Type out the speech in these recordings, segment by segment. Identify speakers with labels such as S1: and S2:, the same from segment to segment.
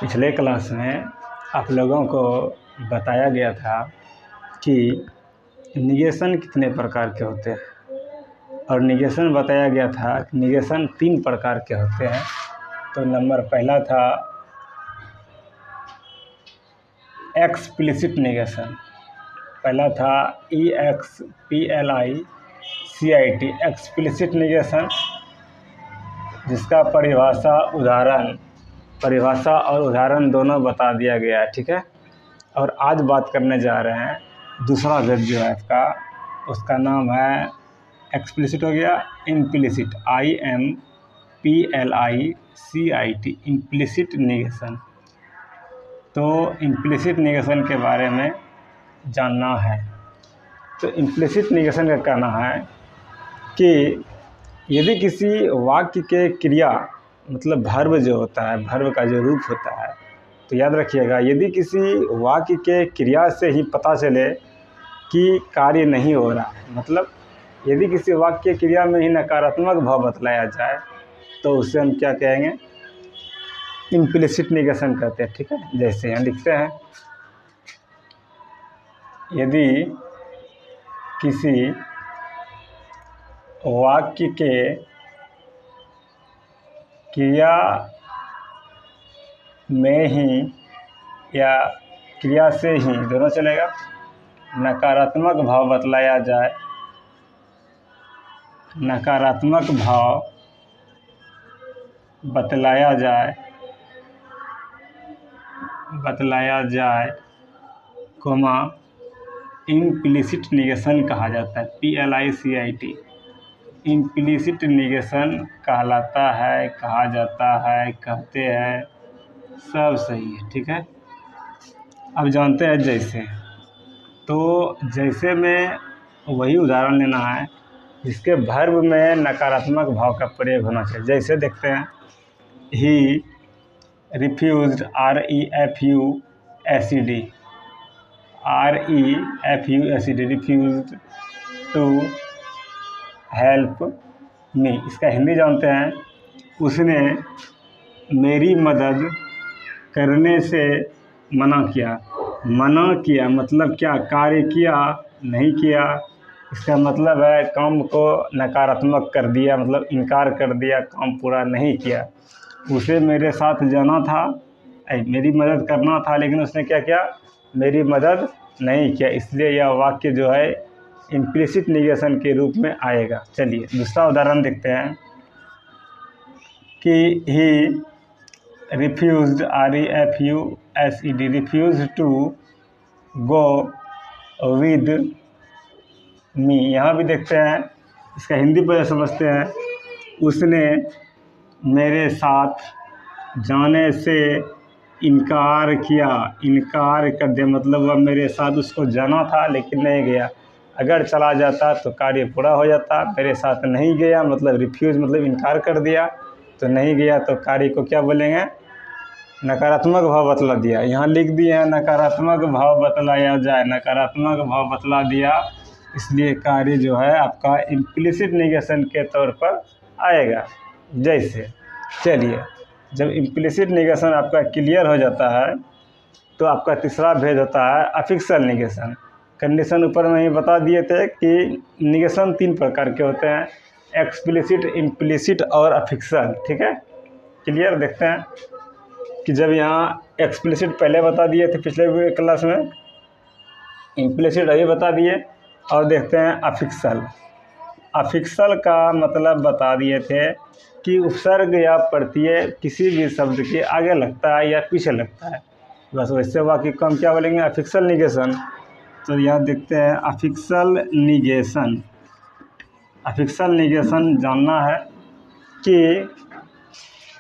S1: पिछले क्लास में आप लोगों को बताया गया था कि निगेशन कितने प्रकार के होते हैं और निगेशन बताया गया था कि निगेशन 3 प्रकार के होते हैं। तो नंबर पहला था एक्सप्लिसिट निगेशन, पहला था EXPLICIT एक्सप्लिसिट निगेशन, जिसका परिभाषा और उदाहरण दोनों बता दिया गया है। ठीक है, और आज बात करने जा रहे हैं दूसरा वेब जो है आपका, उसका नाम है एक्सप्लिसिट हो गया, इम्प्लिसिट IMPLICIT इम्प्लिसिट निगेशन। तो इम्प्लिसिट निगेशन के बारे में जानना है। तो इम्प्लिसिट निगेशन का कहना है कि यदि किसी वाक्य के क्रिया मतलब भर्व जो होता है, भर्व का जो रूप होता है, तो याद रखिएगा, यदि किसी वाक्य के क्रिया से ही पता चले कि कार्य नहीं हो रहा, मतलब यदि किसी वाक्य के क्रिया में ही नकारात्मक भाव बतलाया जाए तो उसे हम क्या कहेंगे, इम्प्लिसिट निगेशन कहते हैं। ठीक है, जैसे यहाँ लिखते हैं, यदि किसी वाक्य के क्रिया में ही या क्रिया से ही, दोनों चलेगा, नकारात्मक भाव बतलाया जाए, नकारात्मक भाव बतलाया जाए कोमा इम्प्लिसिट निगेशन कहा जाता है। PLICIT इम्प्लिसिट निगेशन कहलाता है, कहा जाता है, कहते हैं, सब सही है। ठीक है, अब जानते हैं जैसे। तो जैसे में वही उदाहरण लेना है जिसके भर्व में नकारात्मक भाव का प्रयोग होना चाहिए। जैसे देखते हैं, he refused REFUSED refused to help me. इसका हिंदी जानते हैं, उसने मेरी मदद करने से मना किया। मना किया मतलब क्या, कार्य किया नहीं किया, इसका मतलब है काम को नकारात्मक कर दिया, मतलब इनकार कर दिया, काम पूरा नहीं किया। उसे मेरे साथ जाना था, मेरी मदद करना था, लेकिन उसने क्या किया, मेरी मदद नहीं किया, इसलिए यह वाक्य जो है इम्प्लिसिट निगेशन के रूप में आएगा। चलिए दूसरा उदाहरण देखते हैं कि he refused REFUSED refuse to go with me. यहाँ भी देखते हैं, इसका हिंदी पर समझते हैं, उसने मेरे साथ जाने से इनकार किया। इनकार कर दिया मतलब वह मेरे साथ, उसको जाना था लेकिन नहीं गया। अगर चला जाता तो कार्य पूरा हो जाता, मेरे साथ नहीं गया मतलब रिफ्यूज़ मतलब इनकार कर दिया, तो नहीं गया तो कार्य को क्या बोलेंगे, नकारात्मक भाव बतला दिया। यहाँ लिख दिए हैं नकारात्मक भाव बतलाया जाए, नकारात्मक भाव बतला दिया, इसलिए कार्य जो है आपका इम्प्लिसिट निगेशन के तौर पर आएगा। जैसे चलिए, जब इम्प्लिसिट निगेशन आपका क्लियर हो जाता है तो आपका तीसरा भेद होता है अफिक्सल निगेशन। कंडीशन ऊपर में ही बता दिए थे कि निगेशन 3 प्रकार के होते हैं, एक्सप्लिसिट, इम्प्लिसिट और अफिक्सल। ठीक है, क्लियर। देखते हैं कि जब यहाँ एक्सप्लिसिट पहले बता दिए थे पिछले क्लास में, इम्प्लिसिट अभी बता दिए, और देखते हैं अफिक्सल। अफिक्सल का मतलब बता दिए थे कि उपसर्ग या प्रत्यय किसी भी शब्द के आगे लगता है या पीछे लगता है, बस वैसे वाक्य को हम क्या बोलेंगे, अफिक्सल निगेशन। तो यहाँ देखते हैं अफिक्सल निगेशन। अफिक्सल निगेशन जानना है कि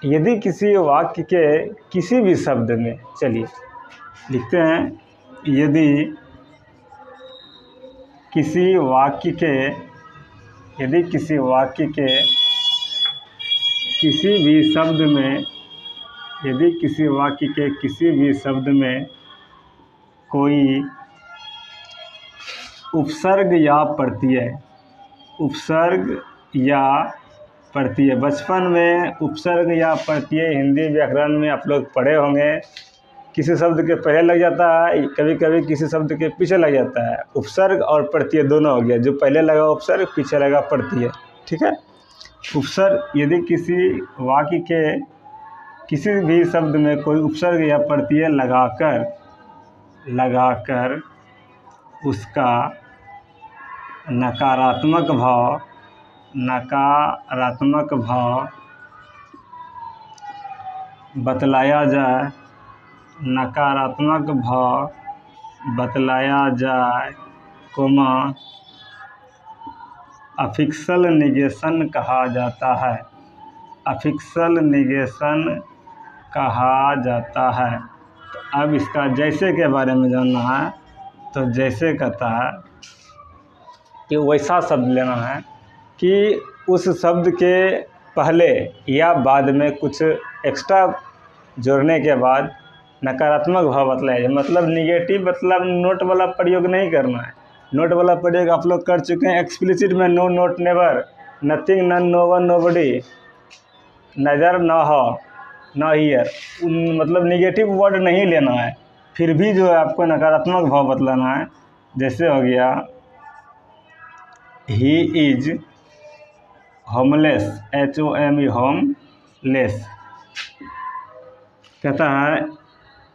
S1: यदि किसी वाक्य के किसी भी शब्द में, चलिए लिखते हैं, यदि किसी वाक्य के किसी भी शब्द में, यदि किसी वाक्य के किसी भी शब्द में कोई उपसर्ग या प्रत्यय। बचपन में उपसर्ग या प्रत्यय हिंदी व्याकरण में आप लोग पढ़े होंगे, किसी शब्द के पहले लग जाता है, कभी कभी किसी शब्द के पीछे लग जाता है। उपसर्ग और प्रत्यय दोनों हो गया, जो पहले लगा उपसर्ग, पीछे लगा प्रत्यय। ठीक है। उपसर्ग, यदि किसी वाक्य के किसी भी शब्द में कोई उपसर्ग या प्रत्यय लगाकर उसका नकारात्मक भाव बतलाया जाए, कोमा अफिक्सल निगेशन कहा जाता है। अफिक्सल निगेशन कहा जाता है। तो अब इसका जैसे के बारे में जानना है, तो जैसे कहता है कि वैसा शब्द लेना है कि उस शब्द के पहले या बाद में कुछ एक्स्ट्रा जोड़ने के बाद नकारात्मक भाव बतलाया जाए। मतलब निगेटिव, मतलब नोट वाला प्रयोग नहीं करना है। नोट वाला प्रयोग आप लोग कर चुके हैं एक्सप्लिसिट में, no, not, never, nothing, none, no one, nobody, neither, न हो, न हियर। मतलब निगेटिव वर्ड नहीं लेना है। फिर भी जो है आपको नकारात्मक भाव बतलाना है। जैसे हो गया he is homeless, HOME, homeless. कहता है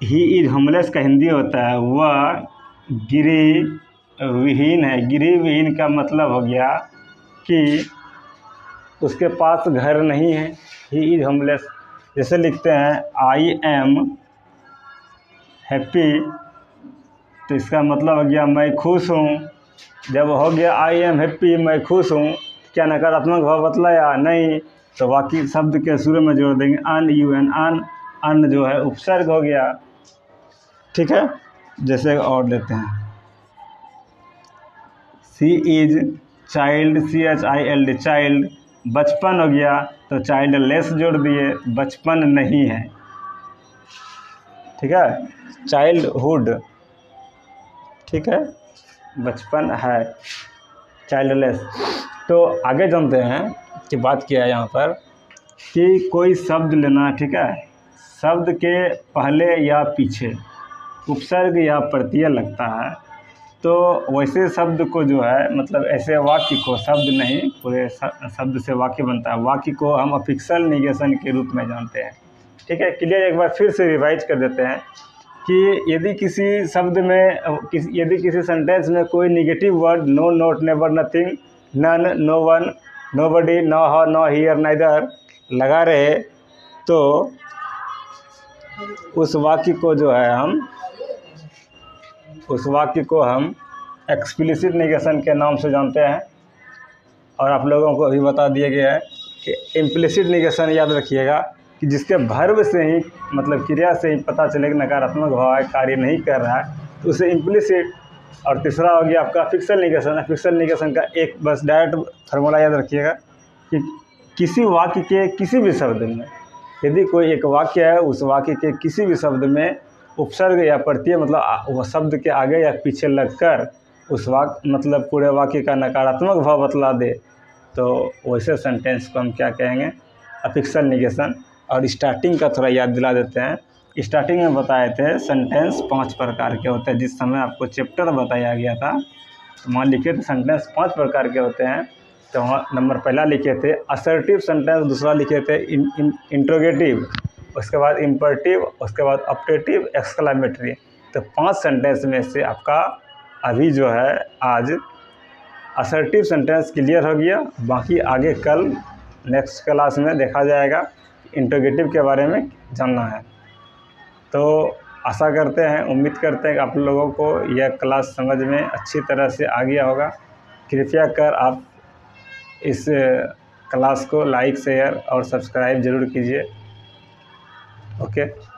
S1: ही इज होमलेस का हिंदी होता है वह गृहविहीन है। गृहविहीन का मतलब हो गया कि उसके पास घर नहीं है। He is homeless. जैसे लिखते हैं आई एम हैप्पी, तो इसका मतलब हो गया मैं खुश हूँ। जब हो गया आई एम हैप्पी, मैं खुश हूँ, क्या नकारात्मक भाव बतलाया? नहीं। तो बाकी शब्द के शुरू में जोड़ देंगे अन, UN, अन जो है उपसर्ग हो गया। ठीक है। जैसे और लेते हैं सी इज चाइल्ड, CHILD, चाइल्ड। बचपन हो गया तो चाइल्ड लेस जोड़ दिए, बचपन नहीं है। ठीक है। चाइल्डहुड, ठीक है, बचपन है, चाइल्ड लेस। तो आगे जानते हैं कि बात किया है यहाँ पर कि कोई शब्द लेना। ठीक है। शब्द के पहले या पीछे उपसर्ग या प्रत्यय लगता है, तो वैसे शब्द को जो है, मतलब ऐसे वाक्य को, शब्द नहीं, पूरे शब्द से वाक्य बनता है, वाक्य को हम अफिक्सल निगेशन के रूप में जानते हैं। ठीक है। क्लियर। एक बार फिर से रिवाइज कर देते हैं कि यदि किसी शब्द में, यदि किसी सेंटेंस में कोई negative word no, not, never, nothing, none, no one, nobody, न हो, न हियर, नाइदर लगा रहे, तो उस वाक्य को हम एक्सप्लिसिट निगेशन के नाम से जानते हैं। और आप लोगों को अभी बता दिया गया है कि इम्प्लिसिट निगेशन याद रखिएगा कि जिसके वर्ब से ही, मतलब क्रिया से ही पता चले कि नकारात्मक भाव है, कार्य नहीं कर रहा है, तो उसे इम्प्लिसिट। और तीसरा हो गया आपका अफिक्सल निगेशन। अफिक्सल निगेशन का एक बस डायरेक्ट फार्मूला याद रखिएगा कि किसी वाक्य के किसी भी शब्द में, यदि कोई एक वाक्य है, उस वाक्य के किसी भी शब्द में उपसर्ग या प्रत्यय, मतलब वह शब्द के आगे या पीछे लगकर उस वाक्य, मतलब पूरे वाक्य का नकारात्मक भाव बतला दे, तो वैसे सेंटेंस को हम क्या कहेंगे? अफिक्सल निगेशन। और स्टार्टिंग का थोड़ा याद दिला देते हैं। स्टार्टिंग में बताए थे सेंटेंस 5 प्रकार के होते हैं। जिस समय आपको चैप्टर बताया गया था तो वहाँ लिखे थे सेंटेंस 5 प्रकार के होते हैं। तो वहाँ नंबर पहला लिखे थे असर्टिव सेंटेंस, दूसरा लिखे थे इंट्रोगेटिव, उसके बाद इम्परेटिव, उसके बाद ऑप्टेटिव, एक्सक्लेमेटरी। तो 5 सेंटेंस में से आपका अभी जो है आज असर्टिव सेंटेंस क्लियर हो गया। बाकी आगे कल नेक्स्ट क्लास में देखा जाएगा, इंट्रोगेटिव के बारे में जानना है। तो आशा करते हैं, उम्मीद करते हैं कि आप लोगों को यह क्लास समझ में अच्छी तरह से आ गया होगा। कृपया कर आप इस क्लास को लाइक, शेयर और सब्सक्राइब ज़रूर कीजिए। ओके।